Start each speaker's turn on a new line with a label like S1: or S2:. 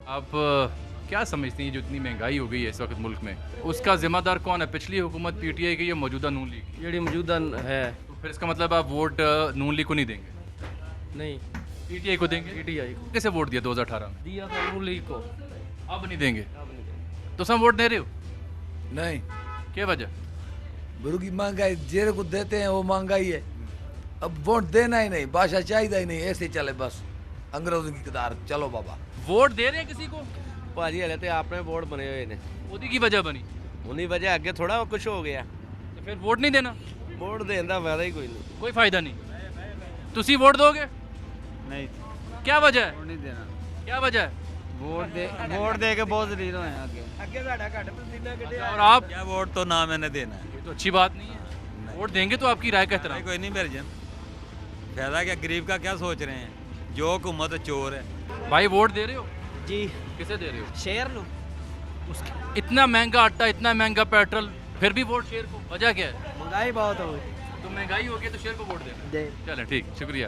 S1: आप क्या समझती हैं जो इतनी महंगाई हो गई है इस वक्त मुल्क में, उसका जिम्मेदार कौन है? पिछली हुकूमत पीटीआई की या मौजूदा नून लीग की?
S2: ਜਿਹੜੀ ਮੌਜੂਦਾ ਹੈ
S1: तो फिर इसका मतलब आप वोट नून लीग को नहीं देंगे,
S2: नहीं
S1: पीटीआई को देंगे?
S2: पीटीआई को
S1: कैसे वोट दिया 2018 में?
S2: दिया था नून लीग को
S1: अब नहीं देंगे
S2: अब नहीं देंगे।
S1: तो सब वोट दे रहे हो,
S3: नहीं,
S1: क्या वजह?
S3: गुरु की महंगाई जेरे को देते हैं वो महंगाई है। अब वोट देना ही नहीं, भाषा चाहिए ही नहीं, ऐसे चले बस अंग्रेजों की कतार चलो बाबा।
S1: वोट दे रहे हैं किसी को,
S2: ਭਾਜੀ ਹਲੇ ਤੇ ਆਪਣੇ ਵੋਟ ਬਣੇ ਹੋਏ ਨੇ
S1: ਉਹਦੀ ਕੀ ਵਜ੍ਹਾ ਬਣੀ?
S2: ਉਨੀ ਵਜ੍ਹਾ ਅੱਗੇ ਥੋੜਾ ਕੁਝ ਹੋ ਗਿਆ
S1: तो फिर वोट नहीं देना,
S2: ਵੋਟ ਦੇਣ ਦਾ ਫਾਇਦਾ ਹੀ ਕੋਈ ਨਹੀਂ
S1: कोई फायदा नहीं। तुसी वोट दोगे?
S4: नहीं
S1: क्या वजह है,
S4: नहीं देना
S1: क्या वजह है?
S4: वोट दे के बहुत जलील हुए हैं आगे।
S2: ਅੱਗੇ ਸਾਡਾ ਘੱਟ ਪਸੀਨਾ ਕੱਢਿਆ
S1: और आप?
S4: क्या वोट तो ना मैंने देना है।
S1: ये तो अच्छी बात नहीं है, वोट देंगे तो आपकी राय का
S4: भाई
S1: एहतराम।
S4: कोई नहीं मेरे जन फायदा क्या, गरीब का क्या सोच रहे हैं, जो हुकूमत चोर है।
S1: भाई वोट दे रहे हो,
S2: ਜੀ
S1: किसे दे रहे हो?
S2: ਸ਼ੇਰ ਨੂੰ
S1: इतना महंगा आटा, इतना महंगा पेट्रोल, फिर भी वोट शेयर को, वजह क्या है?
S2: ਮਹਿੰਗਾਈ ਬਹੁਤ ਹੋ ਗਈ
S1: तो महंगाई हो गई तो शेयर को वोट देना।
S2: ਦੇ
S1: चलें ठीक, शुक्रिया।